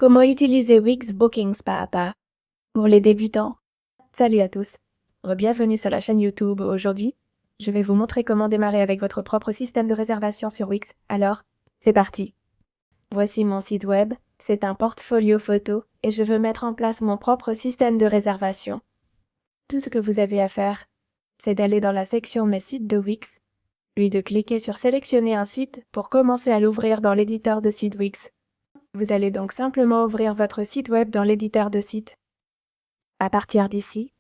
Comment utiliser Wix Bookings pas à pas pour les débutants? Salut à tous, bienvenue sur la chaîne YouTube. Aujourd'hui, je vais vous montrer comment démarrer avec votre propre système de réservation sur Wix. Alors, c'est parti. Voici mon site web, c'est un portfolio photo et je veux mettre en place mon propre système de réservation. Tout ce que vous avez à faire, c'est d'aller dans la section Mes sites de Wix, puis de cliquer sur Sélectionner un site pour commencer à l'ouvrir dans l'éditeur de site Wix. Vous allez donc simplement ouvrir votre site web dans l'éditeur de site. À partir d'ici,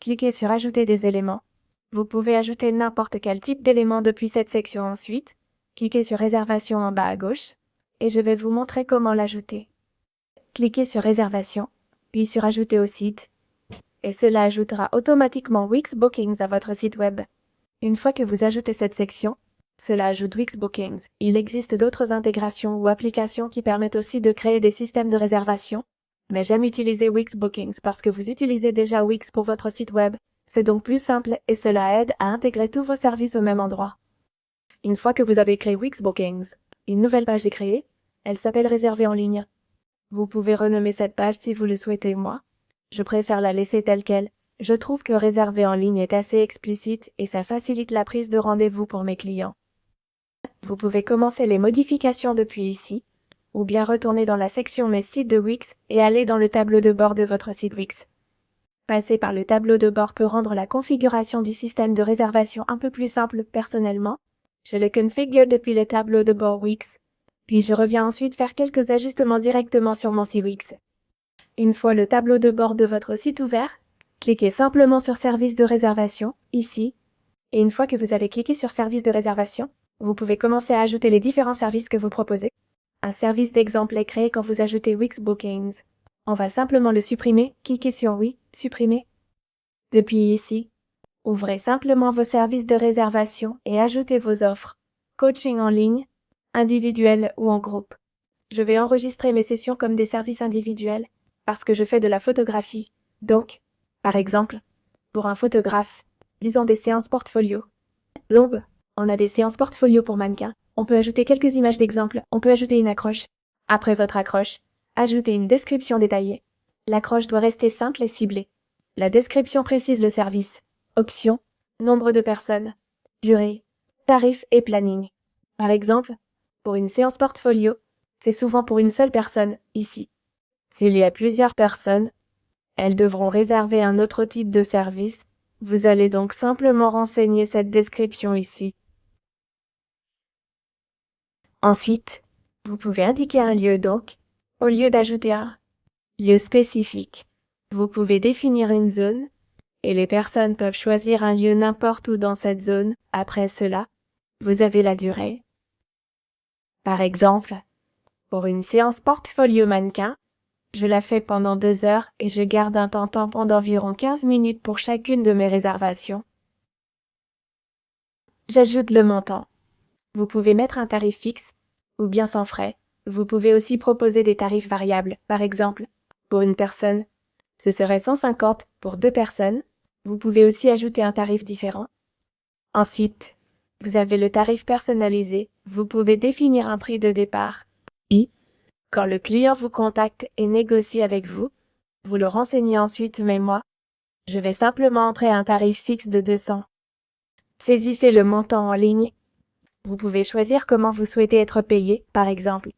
cliquez sur Ajouter des éléments. Vous pouvez ajouter n'importe quel type d'élément depuis cette section ensuite. Cliquez sur Réservation en bas à gauche et je vais vous montrer comment l'ajouter. Cliquez sur Réservation, puis sur Ajouter au site et cela ajoutera automatiquement Wix Bookings à votre site web. Une fois que vous ajoutez cette section, cela ajoute Wix Bookings. Il existe d'autres intégrations ou applications qui permettent aussi de créer des systèmes de réservation, mais j'aime utiliser Wix Bookings parce que vous utilisez déjà Wix pour votre site web. C'est donc plus simple et cela aide à intégrer tous vos services au même endroit. Une fois que vous avez créé Wix Bookings, une nouvelle page est créée. Elle s'appelle Réserver en ligne. Vous pouvez renommer cette page si vous le souhaitez. Moi, je préfère la laisser telle quelle. Je trouve que réserver en ligne est assez explicite et ça facilite la prise de rendez-vous pour mes clients. Vous pouvez commencer les modifications depuis ici, ou bien retourner dans la section Mes sites de Wix et aller dans le tableau de bord de votre site Wix. Passer par le tableau de bord peut rendre la configuration du système de réservation un peu plus simple. Personnellement, je le configure depuis le tableau de bord Wix, puis je reviens ensuite faire quelques ajustements directement sur mon site Wix. Une fois le tableau de bord de votre site ouvert, cliquez simplement sur Service de réservation, ici, et une fois que vous avez cliqué sur Service de réservation, vous pouvez commencer à ajouter les différents services que vous proposez. Un service d'exemple est créé quand vous ajoutez Wix Bookings. On va simplement le supprimer, cliquez sur Oui, supprimer. Depuis ici, ouvrez simplement vos services de réservation et ajoutez vos offres. Coaching en ligne, individuel ou en groupe. Je vais enregistrer mes sessions comme des services individuels parce que je fais de la photographie. Donc, par exemple, pour un photographe, disons des séances portfolio. Zoom, on a des séances portfolio pour mannequins. On peut ajouter quelques images d'exemple. On peut ajouter une accroche. Après votre accroche, ajoutez une description détaillée. L'accroche doit rester simple et ciblée. La description précise le service, options, nombre de personnes, durée, tarif et planning. Par exemple, pour une séance portfolio, c'est souvent pour une seule personne, ici. S'il y a plusieurs personnes, elles devront réserver un autre type de service. Vous allez donc simplement renseigner cette description ici. Ensuite, vous pouvez indiquer un lieu donc, au lieu d'ajouter un lieu spécifique. Vous pouvez définir une zone, et les personnes peuvent choisir un lieu n'importe où dans cette zone. Après cela, vous avez la durée. Par exemple, pour une séance portfolio mannequin, je la fais pendant 2 heures et je garde un temps tampon d'environ 15 minutes pour chacune de mes réservations. J'ajoute le montant. Vous pouvez mettre un tarif fixe, ou bien sans frais. Vous pouvez aussi proposer des tarifs variables. Par exemple, pour une personne, ce serait 150 pour 2 personnes. Vous pouvez aussi ajouter un tarif différent. Ensuite, vous avez le tarif personnalisé. Vous pouvez définir un prix de départ. Et, quand le client vous contacte et négocie avec vous, vous le renseignez ensuite, mais moi, je vais simplement entrer un tarif fixe de 200. Saisissez le montant en ligne. Vous pouvez choisir comment vous souhaitez être payé, par exemple,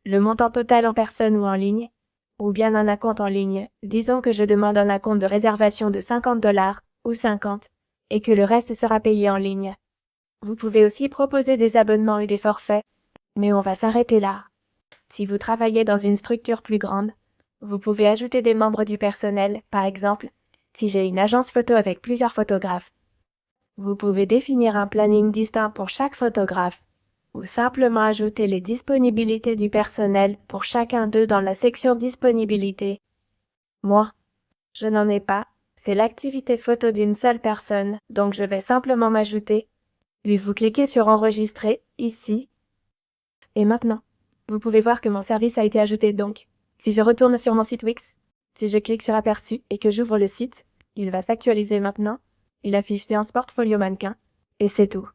le montant total en personne ou en ligne, ou bien un acompte en ligne. Disons que je demande un acompte de réservation de 50 $ ou 50, et que le reste sera payé en ligne. Vous pouvez aussi proposer des abonnements et des forfaits, mais on va s'arrêter là. Si vous travaillez dans une structure plus grande, vous pouvez ajouter des membres du personnel, par exemple, si j'ai une agence photo avec plusieurs photographes. Vous pouvez définir un planning distinct pour chaque photographe, ou simplement ajouter les disponibilités du personnel pour chacun d'eux dans la section Disponibilité. Moi, je n'en ai pas, c'est l'activité photo d'une seule personne, donc je vais simplement m'ajouter, puis vous cliquez sur Enregistrer, ici. Et maintenant, vous pouvez voir que mon service a été ajouté donc. Si je retourne sur mon site Wix, si je clique sur Aperçu et que j'ouvre le site, il va s'actualiser maintenant. Il affiche Séance Portfolio Mannequin, et c'est tout.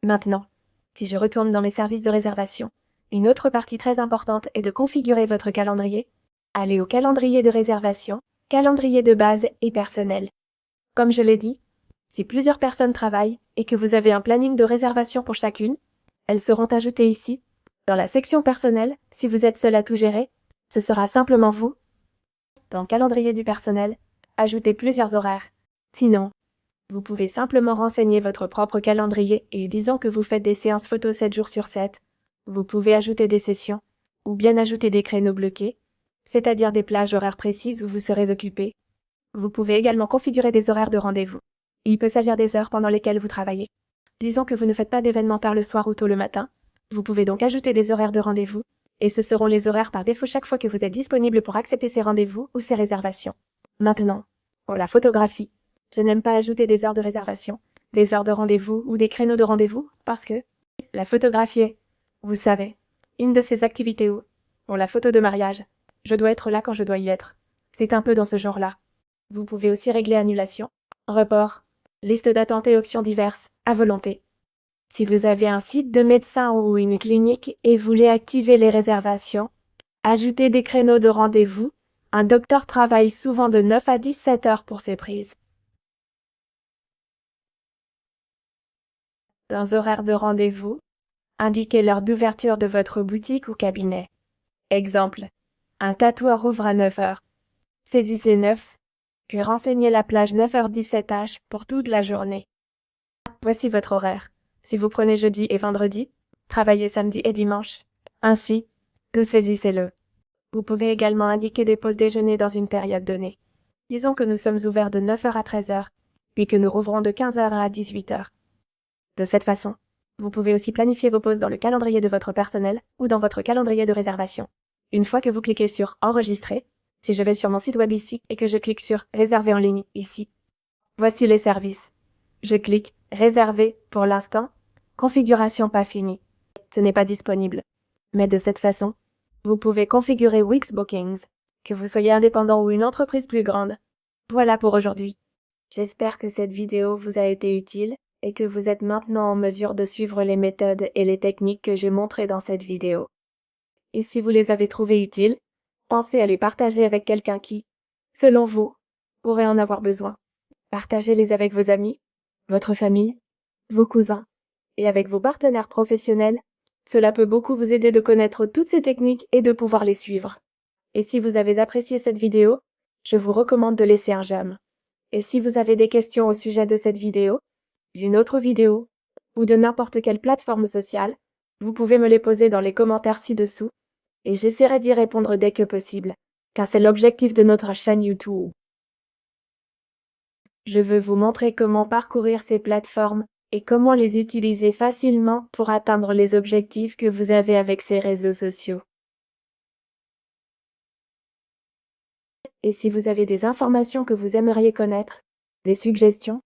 Maintenant, si je retourne dans mes services de réservation, une autre partie très importante est de configurer votre calendrier. Allez au calendrier de réservation, calendrier de base et personnel. Comme je l'ai dit, si plusieurs personnes travaillent et que vous avez un planning de réservation pour chacune, elles seront ajoutées ici. Dans la section personnel, si vous êtes seul à tout gérer, ce sera simplement vous. Dans le calendrier du personnel, ajoutez plusieurs horaires. Sinon, vous pouvez simplement renseigner votre propre calendrier et disons que vous faites des séances photos 7 jours sur 7. Vous pouvez ajouter des sessions, ou bien ajouter des créneaux bloqués, c'est-à-dire des plages horaires précises où vous serez occupé. Vous pouvez également configurer des horaires de rendez-vous. Il peut s'agir des heures pendant lesquelles vous travaillez. Disons que vous ne faites pas d'événements tard le soir ou tôt le matin. Vous pouvez donc ajouter des horaires de rendez-vous, et ce seront les horaires par défaut chaque fois que vous êtes disponible pour accepter ces rendez-vous ou ces réservations. Maintenant, pour la photographie, je n'aime pas ajouter des heures de réservation, des heures de rendez-vous ou des créneaux de rendez-vous parce que la photographie est, vous savez, une de ces activités où, pour la photo de mariage, je dois être là quand je dois y être. C'est un peu dans ce genre-là. Vous pouvez aussi régler annulation, report, liste d'attente et options diverses, à volonté. Si vous avez un site de médecin ou une clinique et voulez activer les réservations, ajoutez des créneaux de rendez-vous. Un docteur travaille souvent de 9 à 17 heures pour ses prises. Dans horaire de rendez-vous, indiquez l'heure d'ouverture de votre boutique ou cabinet. Exemple, un tatoueur ouvre à 9 heures. Saisissez 9, puis renseignez la plage 9h17h pour toute la journée. Voici votre horaire. Si vous prenez jeudi et vendredi, travaillez samedi et dimanche. Ainsi, tout saisissez-le. Vous pouvez également indiquer des pauses déjeuner dans une période donnée. Disons que nous sommes ouverts de 9h à 13h, puis que nous rouvrons de 15h à 18h. De cette façon, vous pouvez aussi planifier vos pauses dans le calendrier de votre personnel ou dans votre calendrier de réservation. Une fois que vous cliquez sur Enregistrer, si je vais sur mon site web ici et que je clique sur Réserver en ligne ici, voici les services. Je clique Réserver pour l'instant, configuration pas finie. Ce n'est pas disponible. Mais de cette façon, vous pouvez configurer Wix Bookings, que vous soyez indépendant ou une entreprise plus grande. Voilà pour aujourd'hui. J'espère que cette vidéo vous a été utile et que vous êtes maintenant en mesure de suivre les méthodes et les techniques que j'ai montrées dans cette vidéo. Et si vous les avez trouvées utiles, pensez à les partager avec quelqu'un qui, selon vous, pourrait en avoir besoin. Partagez-les avec vos amis, votre famille, vos cousins et avec vos partenaires professionnels. Cela peut beaucoup vous aider de connaître toutes ces techniques et de pouvoir les suivre. Et si vous avez apprécié cette vidéo, je vous recommande de laisser un j'aime. Et si vous avez des questions au sujet de cette vidéo, d'une autre vidéo, ou de n'importe quelle plateforme sociale, vous pouvez me les poser dans les commentaires ci-dessous, et j'essaierai d'y répondre dès que possible, car c'est l'objectif de notre chaîne YouTube. Je veux vous montrer comment parcourir ces plateformes et comment les utiliser facilement pour atteindre les objectifs que vous avez avec ces réseaux sociaux. Et si vous avez des informations que vous aimeriez connaître, des suggestions,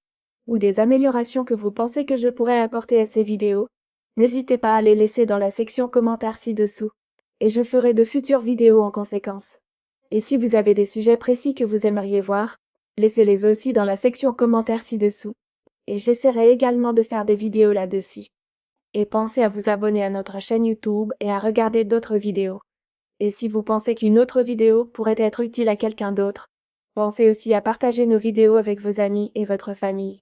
ou des améliorations que vous pensez que je pourrais apporter à ces vidéos, n'hésitez pas à les laisser dans la section commentaires ci-dessous, et je ferai de futures vidéos en conséquence. Et si vous avez des sujets précis que vous aimeriez voir, laissez-les aussi dans la section commentaires ci-dessous, et j'essaierai également de faire des vidéos là-dessus. Et pensez à vous abonner à notre chaîne YouTube et à regarder d'autres vidéos. Et si vous pensez qu'une autre vidéo pourrait être utile à quelqu'un d'autre, pensez aussi à partager nos vidéos avec vos amis et votre famille.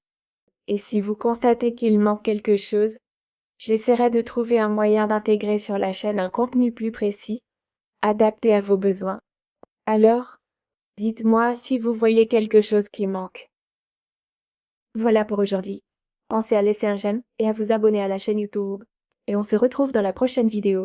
Et si vous constatez qu'il manque quelque chose, j'essaierai de trouver un moyen d'intégrer sur la chaîne un contenu plus précis, adapté à vos besoins. Alors, dites-moi si vous voyez quelque chose qui manque. Voilà pour aujourd'hui. Pensez à laisser un j'aime et à vous abonner à la chaîne YouTube. Et on se retrouve dans la prochaine vidéo.